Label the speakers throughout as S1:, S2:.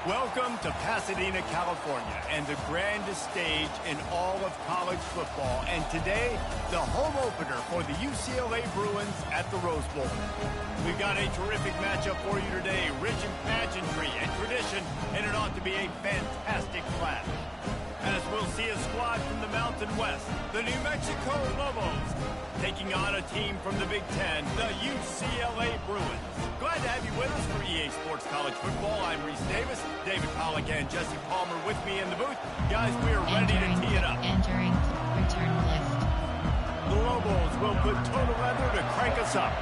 S1: Welcome to Pasadena, California, and the grandest stage in all of college football. And today, the home opener for the UCLA Bruins at the Rose Bowl. We've got a terrific matchup for you today, rich in pageantry and tradition, and it ought to be a fantastic clash. As we'll see a squad from the Mountain West, the New Mexico Lobos, taking on a team from the Big Ten, the UCLA Bruins. Glad to have you with us for EA Sports College Football. I'm Reese Davis, David Pollack, and Jesse Palmer with me in the booth. Guys, we are ready to tee it up.
S2: Entering return lift.
S1: The Lobos will put total leather to crank us up.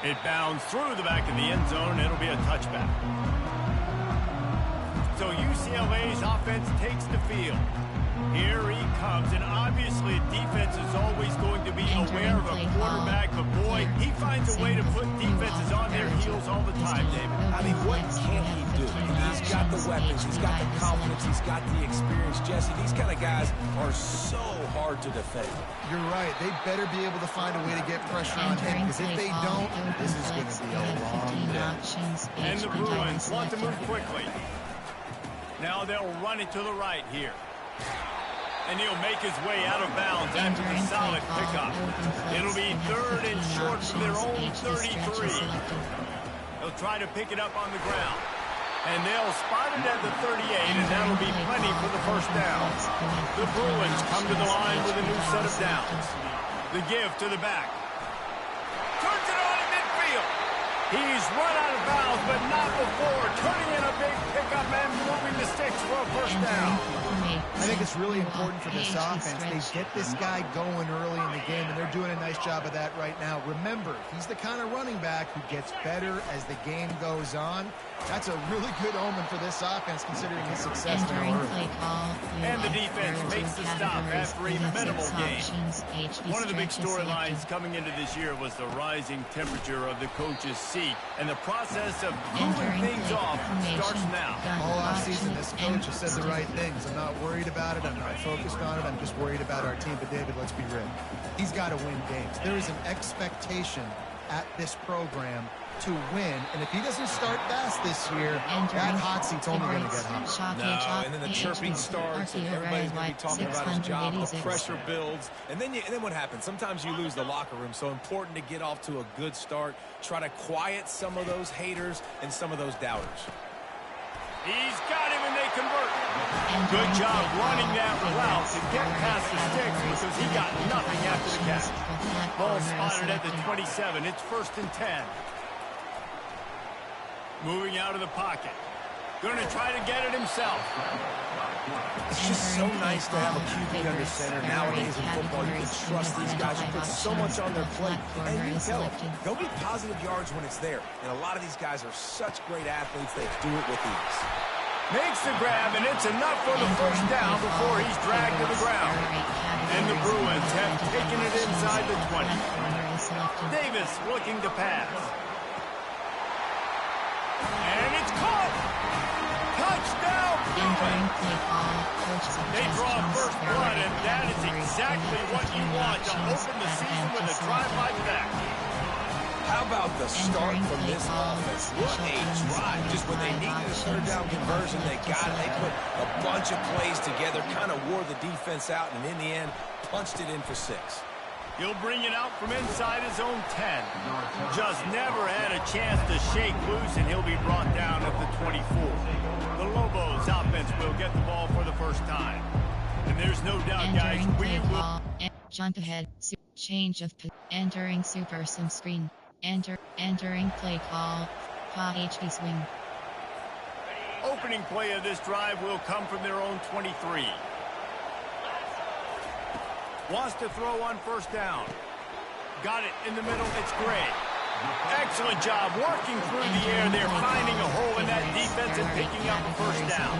S1: It bounds through the back of the end zone. It'll be a touchback. So UCLA's offense takes the field. Here he comes, and obviously defense is always going to be aware of a quarterback, but boy, he finds a way to put defenses on their heels all the time, David.
S3: I mean, what can't he do? He's got the weapons, he's got the confidence, he's got the experience. Jesse, these kind of guys are so hard to defend.
S4: You're right. They better be able to find a way to get pressure on him, because if they don't, this is going to be a long day.
S1: And the Bruins want to move quickly. Now they'll run it to the right here. And he'll make his way out of bounds after the solid pickup. It'll be third and short from their own 33. They'll try to pick it up on the ground. And they'll spot it at the 38, and that'll be plenty for the first down. The Bruins come to the line with a new set of downs. The give to the back. Turns it on in midfield. He's run out of bounds, but not before turning in a big pickup and moving the sticks for a first down.
S4: I think it's really important for this offense. They get this guy going early in the game, and they're doing a nice job of that right now. Remember, he's the kind of running back who gets better as the game goes on. That's a really good omen for this offense, considering his success now early.
S1: And the defense makes the stop after a minimal gain. One of the big storylines coming into this year was the rising temperature of the coach's seat, and the process of cooling things off starts now.
S4: All offseason, this coach has said the right things. I'm not worried about it. I'm not focused on it. I'm just worried about our team. But, David, let's be real. He's got to win games. There is an expectation at this program to win, and if he doesn't start fast this year, that hot seat's only going to get hot.
S3: No, and then the chirping starts, and everybody's going to be talking about his job. The pressure builds, and then what happens? Sometimes you lose the locker room, so important to get off to a good start, try to quiet some of those haters and some of those doubters.
S1: He's got him, and they convert. Good job running that route to get past the sticks, because he got nothing after the catch. Ball spotted at the 27. It's 1st and 10. Moving out of the pocket. Going to try to get it himself.
S3: It's just so nice to have a QB under center. Nowadays in football, you can trust these guys. You put so much on their plate. And you tell them, they'll get positive yards when it's there. And a lot of these guys are such great athletes, they do it with ease.
S1: Makes the grab, and it's enough for the first down before he's dragged to the ground. And the Bruins have taken it inside the 20. Davis looking to pass. And it's caught! Touchdown, Bruins! They draw first blood, and that is exactly what you want to open the season with a drive like that.
S3: How about the start from this offense? What a drive. Just when they needed a third down conversion, they got it. They put a bunch of plays together, kind of wore the defense out, and in the end, punched it in for 6.
S1: He'll bring it out from inside his own 10. Just never had a chance to shake loose, and he'll be brought down at the 24. The Lobos offense will get the ball for the first time. And there's no doubt, guys, we will...
S2: Jump ahead. Change of... Entering super sim screen. Entering play call. HD swing.
S1: Opening play of this drive will come from their own 23. Wants to throw on first down. Got it in the middle. It's Gray. Excellent job working through the air. They're finding a hole in that defensive picking up a first down.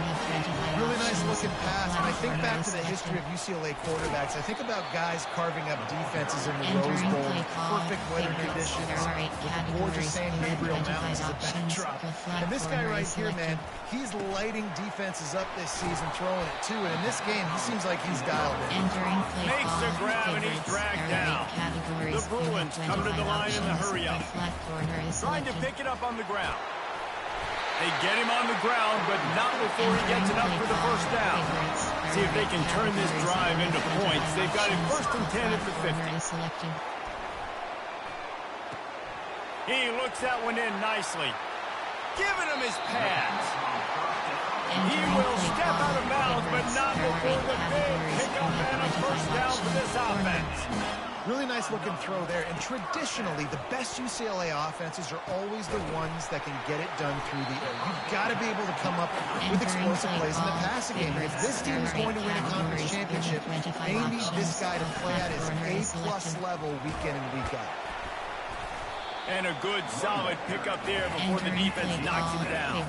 S4: Really nice looking pass. When I think back to the history of UCLA quarterbacks, I think about guys carving up defenses in the Rose Bowl, perfect weather conditions, with the gorgeous San Gabriel Mountains as a backdrop. And this guy right here, man, he's lighting defenses up this season, throwing it too. And in this game, he seems like he's dialed in.
S1: Makes the grab and he's dragged down. The Bruins come to the line in the hurry up. Trying to pick it up on the ground. They get him on the ground, but not before he gets it up for the first down. See if they can turn this drive into points. They've got it first and 10 at the 50. He looks that one in nicely. Giving him his pass. He will step out of bounds, but not before the big pickup and a first down for this offense.
S4: Really nice looking throw there. And traditionally, the best UCLA offenses are always the ones that can get it done through the air. You've got to be able to come up with explosive plays in the passing game. And if this team is going to win a conference championship, they need this guy to play at his A-plus level week in and week out.
S1: And a good, solid pickup there before the defense knocks him down.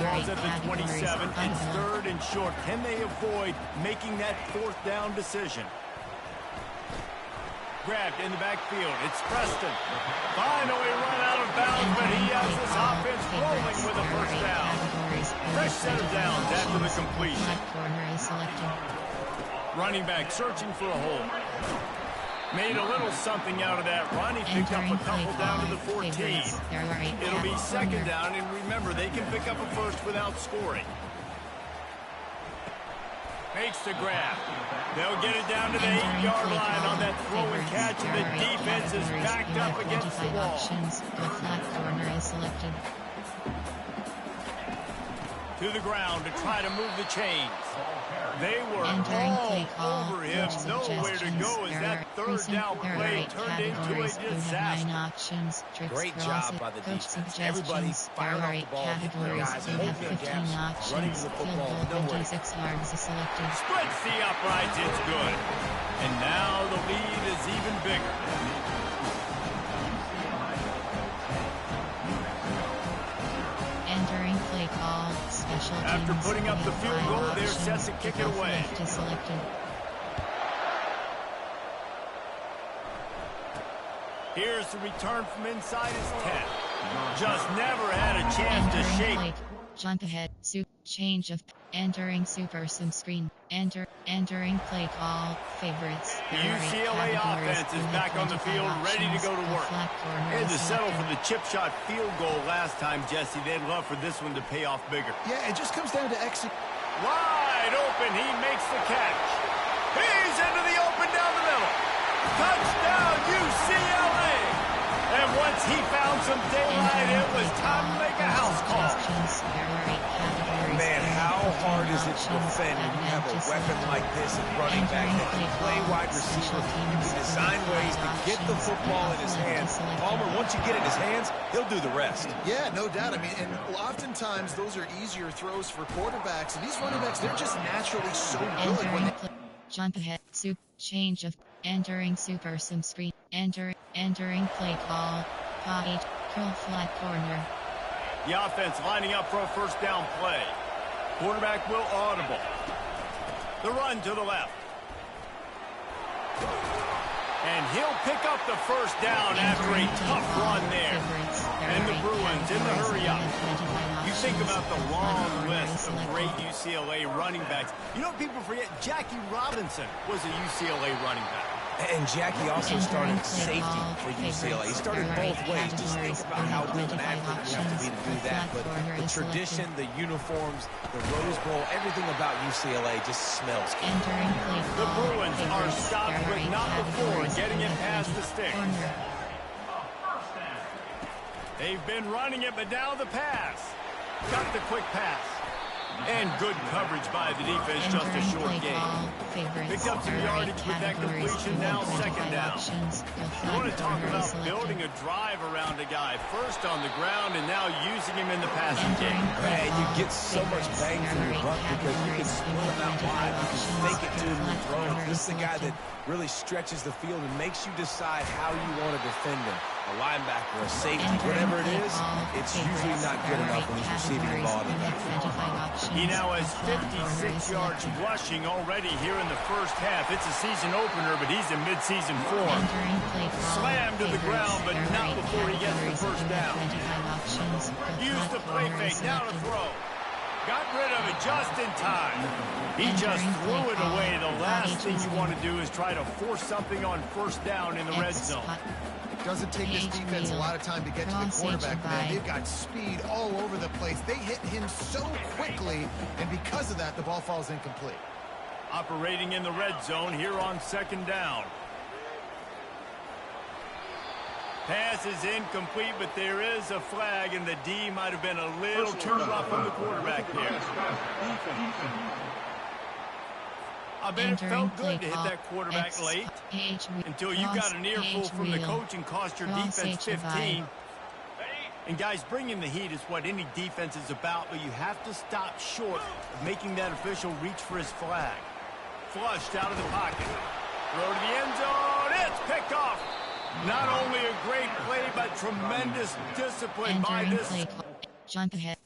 S1: Ball's at the 27. It's third and short. Can they avoid making that fourth down decision? Grabbed in the backfield. It's Preston. Finally run out of bounds, but he has this offense rolling with a first down. Fresh set of downs after the completion. Running back searching for a hole. Made a little something out of that run. He picked up a couple down to the 14. It'll be second down, and remember, they can pick up a first without scoring. Makes the grab. They'll get it down to the 8-yard line on that throw and catch, and the defense is backed up against the wall. To the ground to try to move the chains. They were all over him. Nowhere to go as that third down play turned into a disaster.
S3: Great job by the defense. Everybody firing off the ball, hitting their guys, holding their gaps, running to the football. Nowhere.
S1: Splits the uprights. It's good. And now the lead is even bigger.
S2: Entering play call.
S1: After putting up the field goal, they're set to kick it away. Here's the return from inside his 10. Just never had a chance to shake.
S2: Jump ahead. Change of entering super sim screen. Entering play call. Favorites.
S1: The UCLA offense is back on the field, ready to go to work. They had to settle for the chip shot field goal last time, Jesse. They'd love for this one to pay off bigger.
S4: Yeah, it just comes down to execution.
S1: Wide open, he makes the catch. He's into the open down the middle. Touchdown, UCLA! And once he found some daylight, it was time to make a house call.
S3: Man, how hard is it to defend when you have a weapon like this at running back that can play wide receiver? You can design ways to get the football in his hands. Palmer, once you get it in his hands, he'll do the rest.
S4: Yeah, no doubt. I mean, and oftentimes those are easier throws for quarterbacks. And these running backs, they're just naturally so good when they...
S2: Jump ahead. Change of entering super sim screen. Entering play call. Potty. Curl flat corner.
S1: The offense lining up for a first down play. Quarterback will audible. The run to the left. And he'll pick up the first down after a tough run there. And the Bruins in the hurry up. You think about the long list of great UCLA running backs. You know, people forget Jackie Robinson was a UCLA running back.
S3: And Jackie also started safety for UCLA. He started both ways. Just think about how good an athlete you have to be to do that. But the tradition, the uniforms, the Rose Bowl, everything about UCLA just smells good.
S1: The Bruins are stopped but not before getting it past the sticks. They've been running it, but now the pass. Got the quick pass. And good coverage by the defense, just a short game. Picked up some yardage with that completion, now second down. You want to talk about building a drive around a guy. First on the ground and now using him in the passing game.
S3: Man, you get so much bang for your buck because you can split him out wide. You can fake it to him and throw it. This is the guy that really stretches the field and makes you decide how you want to defend him. a linebacker, a safety, whatever it is, it's usually not good enough when he's receiving the ball in the backfield.
S1: He now has 56 yards rushing already here in the first half. It's a season opener, but he's in midseason form. Slammed to the ground, but not before he gets the first down. Use the play fake, now to throw. Got rid of it just in time. He just threw it away. The last thing you want to do is try to force something on first down in the red zone.
S4: It doesn't take this defense a lot of time to get to the quarterback, man. They've got speed all over the place. They hit him so quickly, and because of that, the ball falls incomplete.
S1: Operating in the red zone here on second down. Pass is incomplete, but there is a flag, and the D might have been a little too rough on the quarterback there. I bet it felt good to hit that quarterback late until you got an earful from the coach and cost your defense 15. And guys, bringing the heat is what any defense is about, but you have to stop short of making that official reach for his flag. Flushed out of the pocket. Throw to the end zone. It's picked off. Not only a great play, but tremendous discipline by this.
S2: Jump ahead.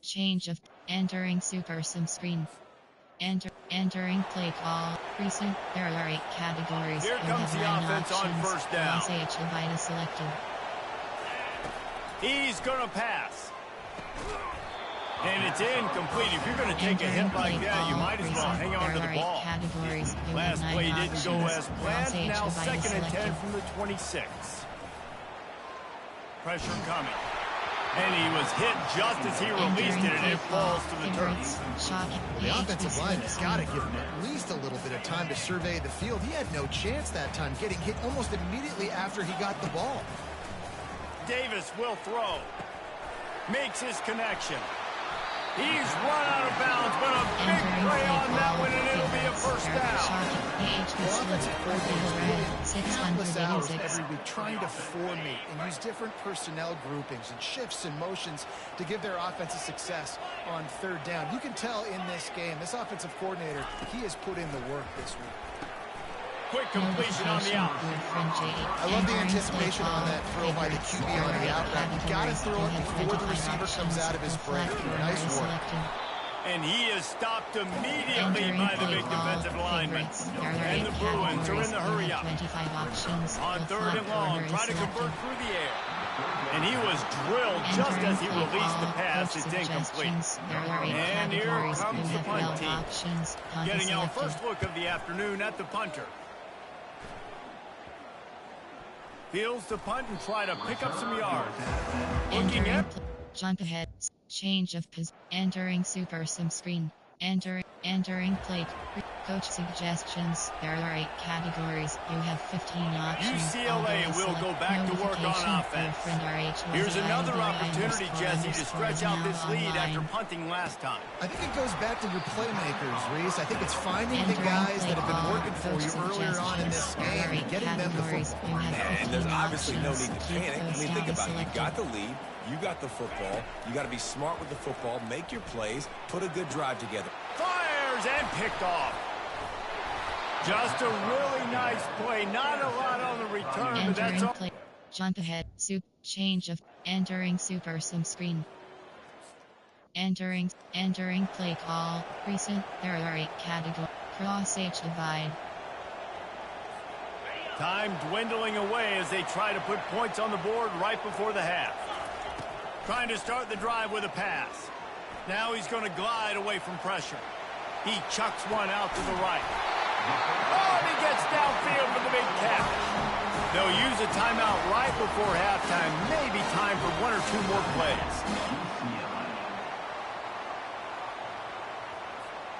S2: Change of entering super sim screen. Entering play call. Recent. There are 8 categories.
S1: Here comes the offense on first down.
S2: Selected.
S1: He's going to pass. And it's incomplete. If you're going to take a hit like that, you might as well hang on to the ball. Last play didn't go as planned. Now 2nd and 10 from the 26. Pressure coming. And he was hit just as he released it, and it falls to the turf.
S4: The offensive line has got to give him at least a little bit of time to survey the field. He had no chance that time, getting hit almost immediately after he got the ball.
S1: Davis will throw. Makes his connection. He's run out of bounds, but a big play on that one, and it'll be a first down.
S4: Well, offensive coordinators really countless hours every week trying to formate and use different personnel groupings and shifts and motions to give their offense a success on third down. You can tell in this game, this offensive coordinator, he has put in the work this week.
S1: Quick completion on the out.
S4: I love the anticipation on that throw by the QB on the out route. You got to throw it before the receiver comes out of his break. Nice work.
S1: And he is stopped immediately by the big defensive lineman. And the Bruins are in the hurry up. On 3rd and long, trying to convert through the air. And he was drilled just as he released the pass. It's incomplete. And here comes the punt team. Getting our first look of the afternoon at the punter. Fields to punt and try to pick up some yards. Looking at
S2: jump ahead. Change of position. Entering super sim screen. Entering plate. Coach suggestions. There are 8 categories. You have 15 options.
S1: UCLA will go back to work on offense. Here's another opportunity, Jesse, to stretch out this lead after punting last time.
S4: I think it goes back to your playmakers, Reese. I think it's finding the guys that have been working for you earlier on in this game and getting them the football.
S3: And there's obviously no need to panic. I mean, think about it. You got the lead. You got the football. You got to be smart with the football. Make your plays. Put a good drive together.
S1: Fires and picked off. Just a really nice play. Not a lot on the return, but that's all.
S2: Jump ahead. Change of entering super sim screen. Entering play call. Recent. There are 8 categories. Cross H divide.
S1: Time dwindling away as they try to put points on the board right before the half. Trying to start the drive with a pass. Now he's going to glide away from pressure. He chucks one out to the right. Oh, and he gets downfield for the big catch. They'll use a timeout right before halftime. Maybe time for 1 or 2 more plays.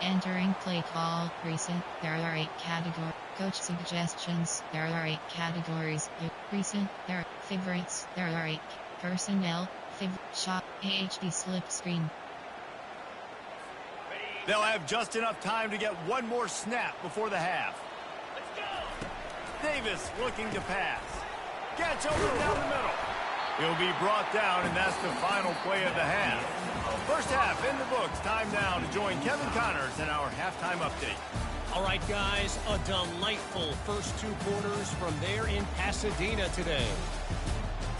S2: Entering play call. Recent. There are 8 categories. Coach suggestions. There are 8 categories. Recent. There are favorites. There are 8 personnel. Shot. AHD slip screen.
S1: They'll have just enough time to get one more snap before the half. Let's go. Davis looking to pass. Gets over down the middle. He'll be brought down, and that's the final play of the half. First half in the books. Time now to join Kevin Connors in our halftime update.
S5: All right, guys, a delightful first 2 quarters from there in Pasadena today.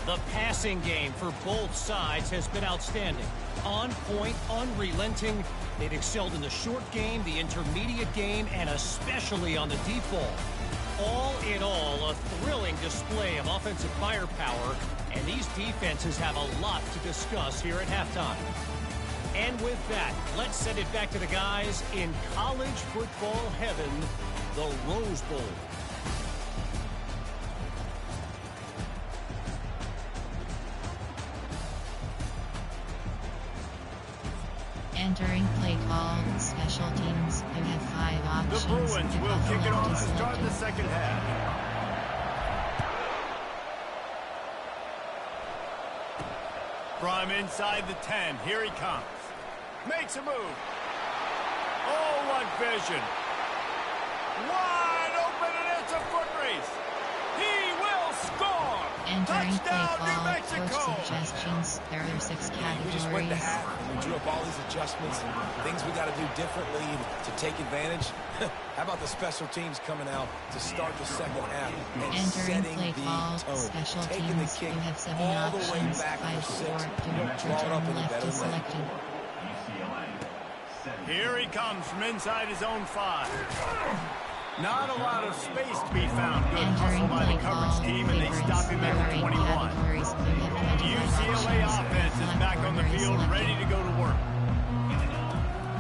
S5: The passing game for both sides has been outstanding. On point, unrelenting. They've excelled in the short game, the intermediate game, and especially on the deep ball. All in all, a thrilling display of offensive firepower, and these defenses have a lot to discuss here at halftime. And with that, let's send it back to the guys in college football heaven, the Rose Bowl.
S2: Entering play call, special teams. You have 5 options.
S1: The Bruins will kick it off to start the second half. From inside the 10, here he comes. Makes a move. Oh, what vision. Wide open, and it's a foot race. He will score.
S2: Entering
S1: Touchdown,
S2: play
S1: New
S2: call,
S1: Mexico.
S2: coach suggestions. There are 6 categories.
S3: We just went to half and we drew up all these adjustments and things we got to do differently to take advantage. How about the special teams coming out to start the second half and
S2: Entering
S3: setting
S2: play
S3: the
S2: call,
S3: tone,
S2: special
S3: taking
S2: teams.
S3: the kick
S2: You have 7
S3: all the way
S2: options.
S3: back
S2: 5,
S3: for
S2: 4,
S3: 6.
S2: 2,
S3: You don't draw it up any
S2: left
S3: better
S2: is
S3: than that.
S2: selected.
S1: Here he comes from inside his own 5. Not a lot of space to be found. Good hustle
S2: Entering
S1: by
S2: play
S1: the coverage
S2: call,
S1: team, and they stop him at the 21.
S2: categories. You have 25
S1: UCLA
S2: options.
S1: offense is
S2: Left
S1: back on the
S2: corner is
S1: field,
S2: selected.
S1: ready to go to work.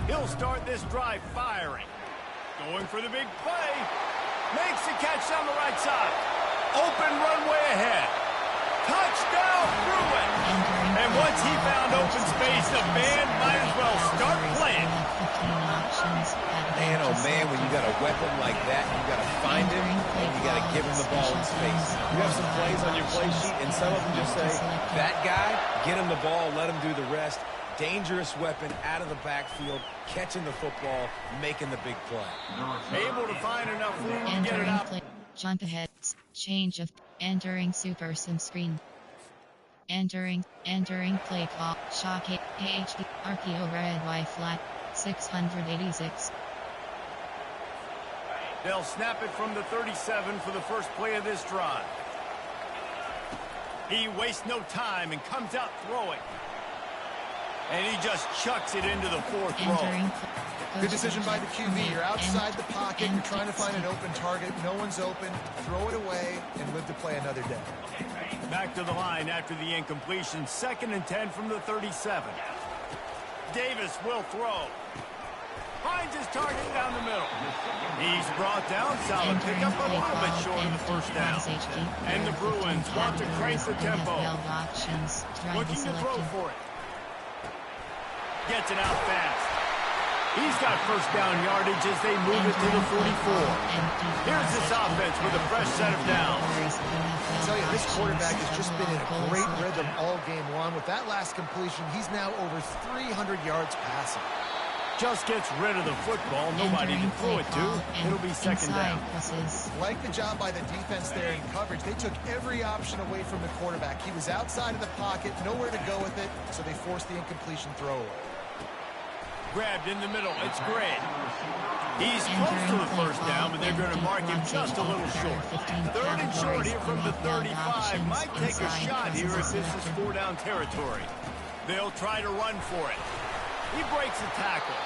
S1: He'll start this drive firing. Going for the big play. Makes the catch down the right side. Open runway ahead. Touchdown, Bruin. And once he found open space, the band might as well start playing.
S3: Man, oh man, when you got a weapon like that, you got to find him and you got to give him the ball in space. You have some plays on your play sheet, and some of them just say, that guy, get him the ball, let him do the rest. Dangerous weapon out of the backfield, catching the football, making the big play.
S1: Able to find enough room to get it
S2: Entering
S1: out.
S2: play, jump ahead, change of, entering super sim screen. Entering play call, shock hit, AHD, RPO red Y flat, 686.
S1: They'll snap it from the 37 for the first play of this drive. He wastes no time and comes out throwing. And he just chucks it into the 4th row.
S4: Good decision by the QB. You're outside the pocket. You're trying to find an open target. No one's open. Throw it away and live to play another day.
S1: Back to the line after the incompletion. 2nd and 10 from the 37. Davis will throw. Finds his target down the middle. He's brought down. Solid pickup, a little bit short of the first down. And the Bruins want to crank the tempo. Looking to throw for it. Gets it out fast. He's got first down yardage as they move it to the 44. Here's this offense with a fresh set of downs.
S4: I tell you, this quarterback has just been in a great rhythm all game long. With that last completion, he's now over 300 yards passing.
S1: Just gets rid of the football. Nobody to throw it to. It'll be 2nd down.
S4: Like the job by the defense there in coverage. They took every option away from the quarterback. He was outside of the pocket, nowhere to go with it, so they forced the incompletion throwaway.
S1: Grabbed in the middle. It's Gray. He's close to the first down, but they're going to mark him just a little short. 3rd and short here from the 35. Might take a shot here if this is 4-down territory. They'll try to run for it. He breaks the tackle.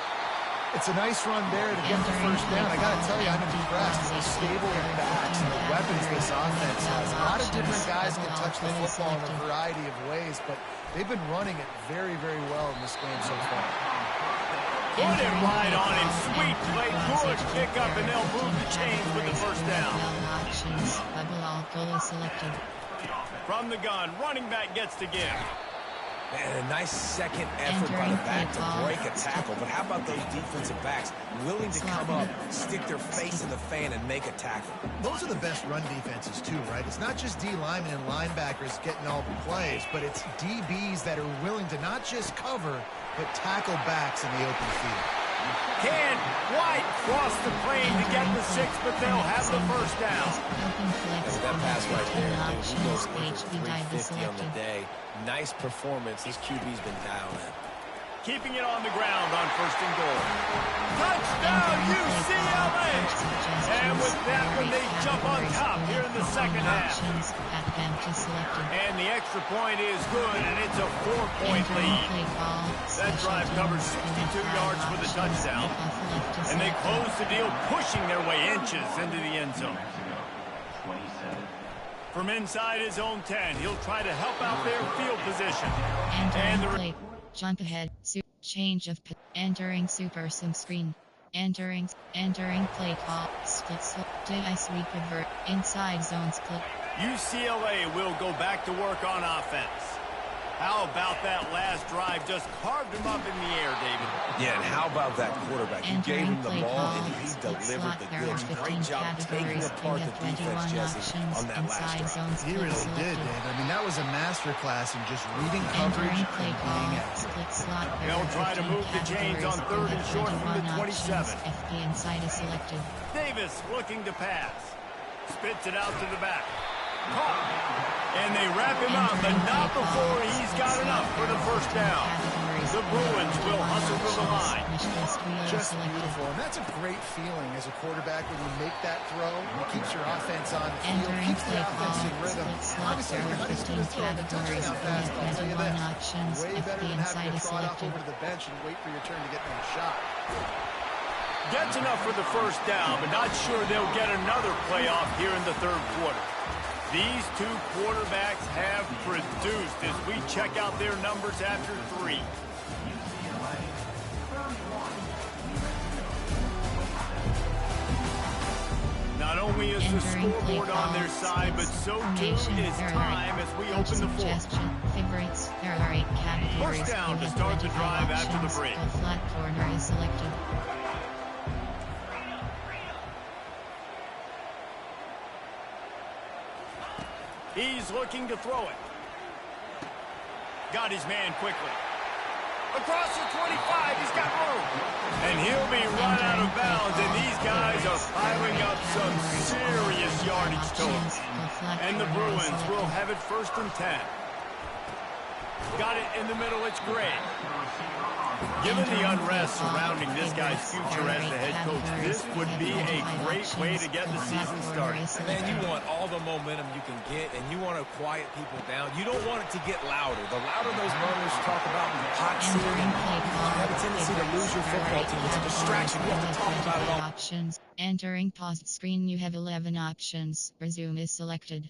S4: It's a nice run there to get the first down. I got to tell you, I'm impressed with the stable of backs and the weapons this offense has. A lot of different guys can touch the football in a variety of ways, but they've been running it very, very well in this game so far.
S1: Put it right on him. Sweet play. Good pick up, and they'll move the chains with the first down. From the gun, running back gets to give.
S3: Man, a nice second effort by the back to break a tackle. But how about those defensive backs willing to come up, stick their face in the fan, and make a tackle?
S4: Those are the best run defenses, too, right? It's not just D linemen and linebackers getting all the plays, but it's DBs that are willing to not just cover, but tackle backs in the open field.
S1: Can White cross the plane to get the 6, but they'll have the first down.
S3: That pass right there, dude, he goes for 350 on the day. Nice performance. This QB's been dialed in.
S1: keeping it on the ground on 1st and goal. Touchdown, UCLA! And with that one, they jump on top here in the second half. And the extra point is good, and it's a 4-point lead. That drive covers 62 yards for the touchdown. And they close the deal, pushing their way inches into the end zone. From inside his own 10, he'll try to help out their field position.
S2: And the jump ahead, change of entering super sim screen. Entering play call, split slip, did I sweep revert, inside zone split.
S1: UCLA will go back to work on offense. How about that last drive? Just carved him up in the air, David.
S3: Yeah, and how about that quarterback? He gave him the ball, and he delivered the goods. Great job taking apart the defense, Jesse, on that last drive.
S4: He really did, Dave. I mean, that was a masterclass in just reading coverage and being accurate.
S1: They'll try to move the chains on 3rd and short from the 27. Davis looking to pass. Spits it out to the back. And they wrap him up, but not before he's got enough for the 1st down. The Bruins will hustle to the line.
S4: Just beautiful, and that's a great feeling as a quarterback when you make that throw. It keeps your offense on the field, keeps the offense in rhythm. Obviously, you're not just going to throw the touchdown pass, but I'll tell you this, way better than having to trot off over to the bench and wait for your turn to get that shot.
S1: Gets enough for the 1st down, but not sure they'll get another playoff here in the 3rd quarter. These two quarterbacks have produced as we check out their numbers after 3. Not only is the scoreboard on their side, but so too is time as we open the 4th.
S2: There are 8 categories.
S1: 1st down to start the drive after the break.
S2: A flat corner is selected.
S1: He's looking to throw it. Got his man quickly. Across the 25, he's got room. And he'll be run out of bounds, and these guys are piling up some serious yardage totals. And the Bruins will have it 1st and 10. Got it in the middle, it's Gray. Given the unrest surrounding this guy's future as the head coach, this would be a great way to get the season started.
S3: Man, you want all the momentum you can get, and you want to quiet people down. You don't want it to get louder. The louder those murmurs talk about hot seat, you have a tendency to lose your football team. It's a distraction. You have to talk about it all.
S2: Options. Entering paused screen, you have 11 options. Resume is selected.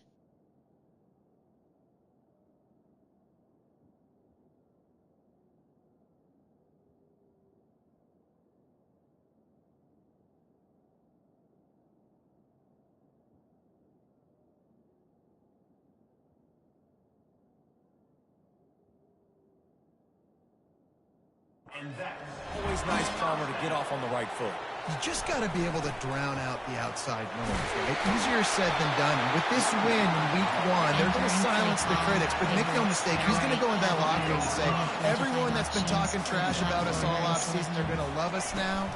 S3: Always nice, Palmer, to get off on the right foot.
S4: You just got to be able to drown out the outside noise, right? Easier said than done. And with this win in week 1, they're going to silence the critics. But make no mistake, he's going to go into that locker room and say, everyone that's been talking trash about us all offseason, they're going to love us now.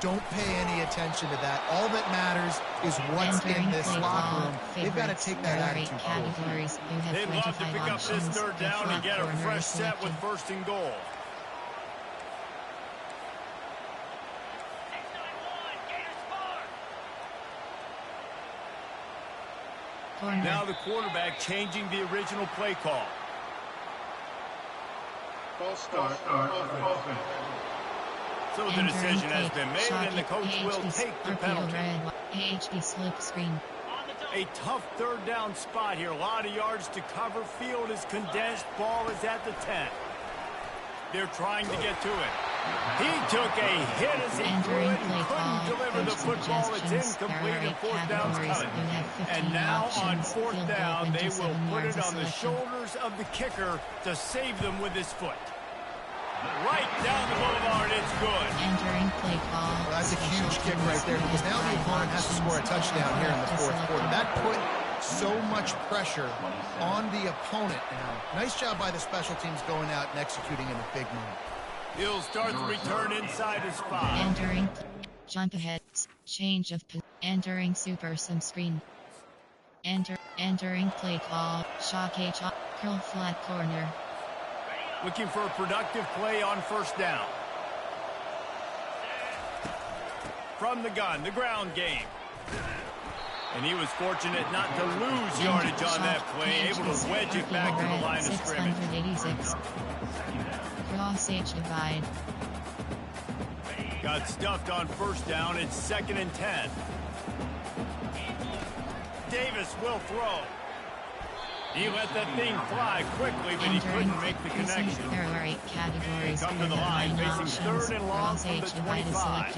S4: Don't pay any attention to that. All that matters is what's in this locker room. They've got to take that attitude forward.
S1: They'd love to pick up this 3rd down and get a fresh set with 1st and goal. Now the quarterback changing the original play call.
S6: False start. Offense.
S1: So the decision has been made, and the coach will take the penalty.
S2: AHD slip screen.
S1: A tough 3rd down spot here. A lot of yards to cover. Field is condensed. Ball is at the 10. They're trying to get to it. He took a hit as he threw it and couldn't deliver the football. It's incomplete, and 4th down's coming. And now on 4th down, they will put it on the shoulders of the kicker to save them with his foot. Right down the boulevard, it's good.
S2: Entering play call.
S4: Well, that's a huge kick right there, because now the opponent has to score a touchdown here in the 4th quarter. That put so much pressure on the opponent now. Nice job by the special teams going out and executing in a big moment.
S1: He'll start the return inside his 5.
S2: Entering jump ahead, change of entering super sim screen. Entering play call, shock curl flat corner.
S1: Looking for a productive play on first down. From the gun, the ground game. And he was fortunate not to lose yardage on that play, able to wedge it back to the line of scrimmage.
S2: 686. Cross H divide.
S1: Got stuffed on first down. It's 2nd and 10. Davis will throw. He let that thing fly quickly, but he couldn't make the connection.
S2: There are 8 categories.
S1: Come to the line, facing 3rd and long from the 25.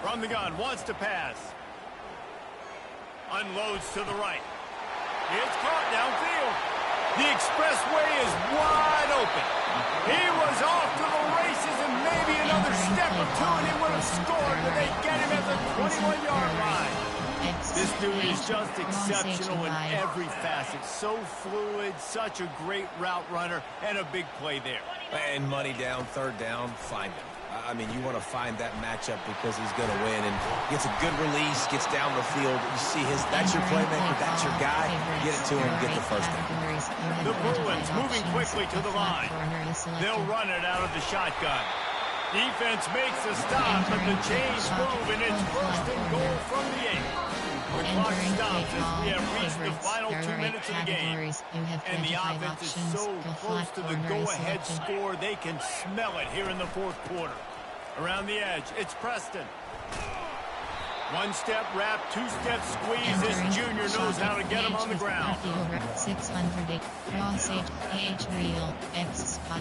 S1: From the gun, wants to pass. Unloads to the right. It's caught downfield. The expressway is wide open. He was off to the races, and maybe another step or two, and he would have scored, but they get him at the 21-yard line. This dude is just exceptional in every facet. So fluid, such a great route runner, and a big play there.
S3: And money down, 3rd down, find him. I mean, you want to find that matchup because he's going to win, and gets a good release, gets down the field. You see that's your playmaker, that's your guy. Get it to him, get the first down.
S1: The Bruins moving quickly to the line. They'll run it out of the shotgun. Defense makes a stop, but the chains move, and it's 1st and goal from the 8. The clock stops as we have reached the final 2 minutes of the game. And the offense is so close to the go-ahead score, they can smell it here in the 4th quarter. Around the edge, it's Preston. 1-step wrap, 2-step squeeze. This junior knows how to get him on the ground.
S2: 608 cross H wheel X spot.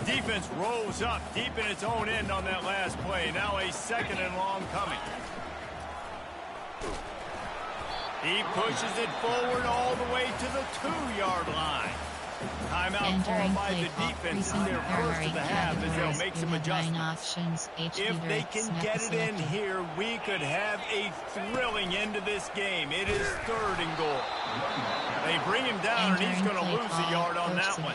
S1: Defense rolls up deep in its own end on that last play. Now a 2nd and long coming. He pushes it forward all the way to the 2-yard line. Timeout called by the defense in their first of the half as they'll make some adjustments. If they can get it in here, we could have a thrilling end to this game. It is 3rd and goal. They bring him down, and he's going to lose a yard on that one.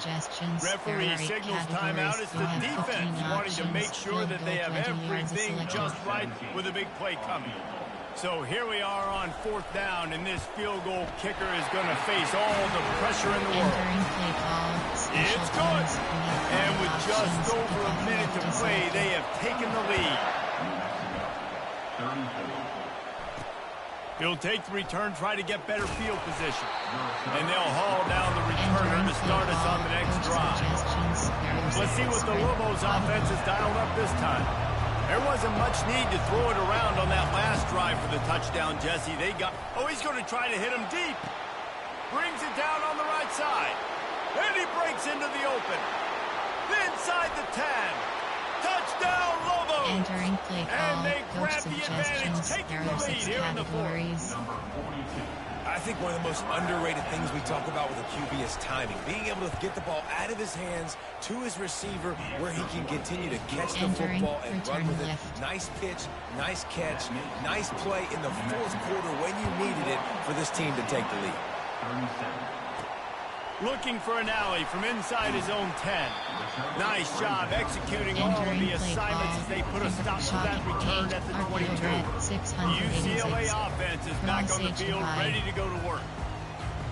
S1: Referee signals timeout. It's the defense wanting to make sure that they have everything just right with a big play coming. So here we are on 4th down, and this field goal kicker is going to face all the pressure in the world. It's good. And with just over a minute to play, they have taken the lead. He'll take the return, try to get better field position. And they'll haul down the returner to start us on the next drive. Let's see what the Lobos offense has dialed up this time. There wasn't much need to throw it around on that last drive for the touchdown, Jesse. Oh, he's going to try to hit him deep. Brings it down on the right side. And he breaks into the open. Inside the 10. Touchdown, Lobos!
S2: Entering play call,
S1: and they grab
S2: coach
S1: the advantage,
S2: suggestions.
S1: taking
S2: There
S1: the
S2: are
S1: lead
S2: 6
S1: here in the 4th.
S2: categories.
S3: I think one of the most underrated things we talk about with a QB is timing. Being able to get the ball out of his hands to his receiver where he can continue to catch the football and run with it. Nice pitch, nice catch, nice play in the 4th quarter when you needed it for this team to take the lead.
S1: Looking for an alley from inside his own 10. Nice job executing all of the assignments as they put a stop to that return at the 22. The UCLA offense is back on the field, ready to go to work.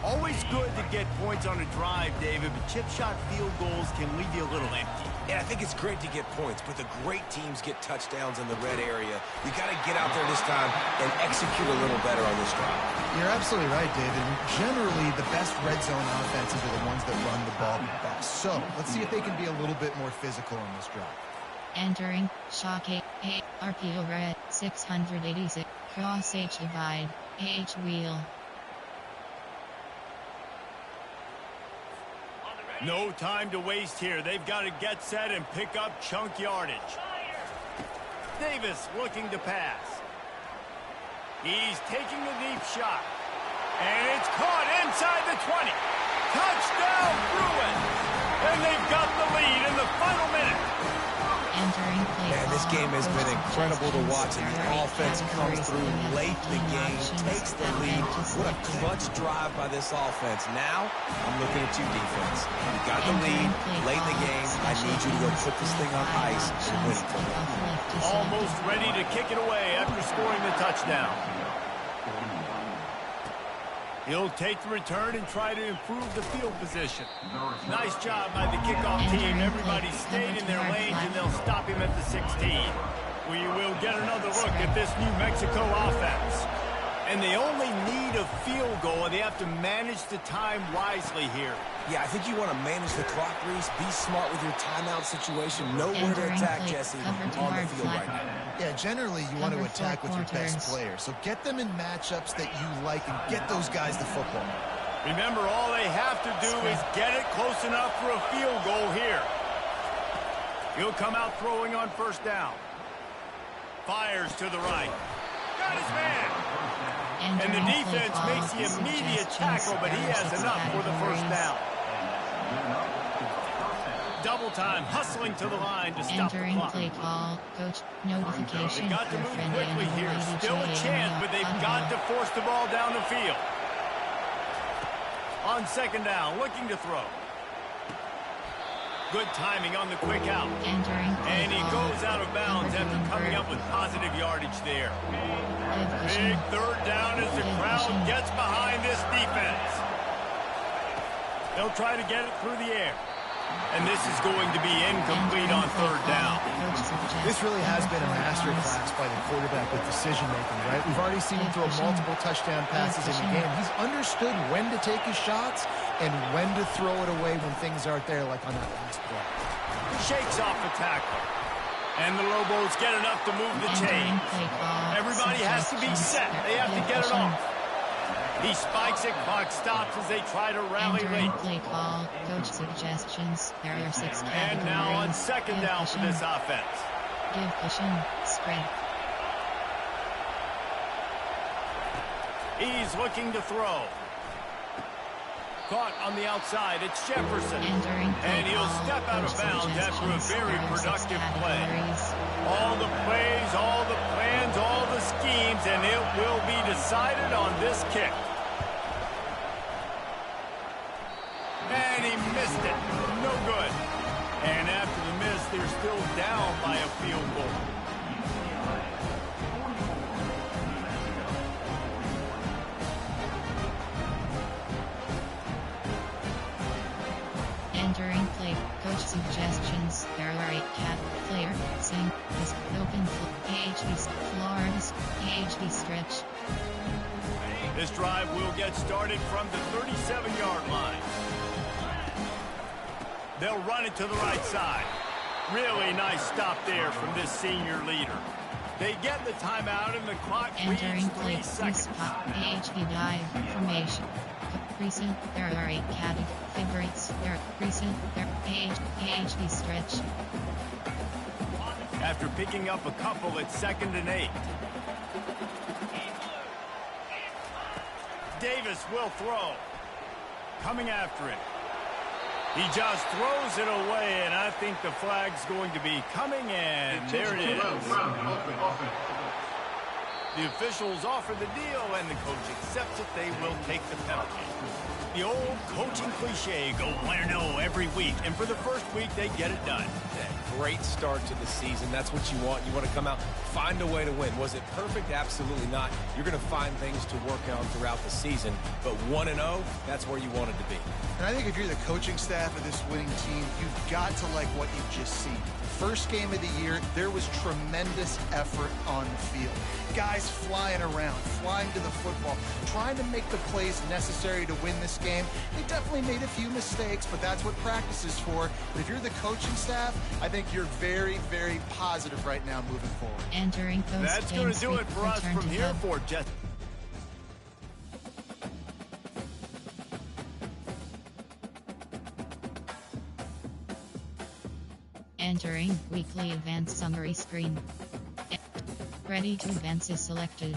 S1: Always good to get points on a drive, David, but chip shot field goals can leave you a little empty.
S3: And I think it's great to get points, but the great teams get touchdowns in the red area. You got to get out there this time and execute a little better on this drive.
S4: You're absolutely right, David. Generally, the best red zone offenses are the ones that run the ball best. So let's see if they can be a little bit more physical on this drive.
S2: Entering shock A RPO red 686 cross H divide H wheel.
S1: No time to waste here. They've got to get set and pick up chunk yardage. Davis looking to pass. He's taking the deep shot. And it's caught inside the 20. Touchdown, Bruins! And they've got the lead in the final minute.
S2: Entering play
S3: Man, this game has been incredible to watch, and the offense comes through late in the game, takes the lead. What a clutch drive by this offense. Now, I'm looking at you, defense. You got the lead late in the game. I need you to go put this thing on ice and win it for me.
S1: Almost ready to kick it away after scoring the touchdown. He'll take the return and try to improve the field position. Nice job by the kickoff team. Everybody stayed in their lanes, and they'll stop him at the 16. We will get another look at this New Mexico offense. And they only need a field goal, and they have to manage the time wisely here.
S3: Yeah, I think you want to manage the clock, Reese. Be smart with your timeout situation. Know where to attack, Jesse, on the field right now.
S4: Yeah, generally you want to attack with your best players. So get them in matchups that you like and get those guys the football.
S1: Remember, all they have to do is get it close enough for a field goal here. He'll come out throwing on first down. Fires to the right. Got his man. And the defense makes the immediate tackle, but he has enough for the first down. Double time, hustling to the line to stop the clock.
S2: Play call, coach, notification.
S1: They got to move quickly here. Still a chance, but they've got to force the ball down the field. On second down, looking to throw. Good timing on the quick out. And he goes out of bounds after coming up with positive yardage there. Big third down as the crowd gets behind this defense. They'll try to get it through the air. And this is going to be incomplete on third down.
S4: This really has been a masterclass by the quarterback with decision-making, right? We've already seen him throw multiple touchdown passes in the game. He's understood when to take his shots and when to throw it away when things aren't there, like on that last play.
S1: Shakes off the tackle. And the Lobos get enough to move the chains. Everybody has to be set. They have to get it off. He spikes it, clock stops as they try to rally late.
S2: Play call, coach suggestions. There are 6 categories.
S1: And now on second down for this offense.
S2: Give cushion, spread.
S1: He's looking to throw. Caught on the outside, it's Jefferson. And he'll step out of bounds after a very productive play. All the plays, all the plans, all the schemes, and it will be decided on this kick. And he missed it. No good. And after the miss, they're still down by a field goal.
S2: Entering play, coach suggestions. There are 8 cat, player, sing, is, open, PhD, Florida's, PhD stretch.
S1: This drive will get started from the 37-yard line. They'll run it to the right side. Really nice stop there from this senior leader. They get the timeout and the clock reads 3 seconds.
S2: PhD dive formation. Recent, there are 8 categories. Favorites, there recent, there PhD stretch.
S1: After picking up a couple, it's 2nd and 8. Davis will throw. Coming after it. He just throws it away, and I think the flag's going to be coming, and there it is. The officials offer the deal, and the coach accepts it. They will take the penalty. The old coaching cliche, go win or no every week, and for the first week, they get it done.
S3: Great start to the season. That's what you want. You want to come out, find a way to win. Was it perfect? Absolutely not. You're going to find things to work on throughout the season, but 1-0, that's where you want it to be.
S4: And I think if you're the coaching staff of this winning team, you've got to like what you've just seen. First game of the year, there was tremendous effort on the field. Guys flying around, flying to the football, trying to make the plays necessary to win this game. They definitely made a few mistakes, but that's what practice is for. But if you're the coaching staff, I think you're very, very positive right now moving forward.
S2: Entering
S1: That's going to do it for us from here for Jess.
S2: Entering weekly event summary screen. Ready to events is selected.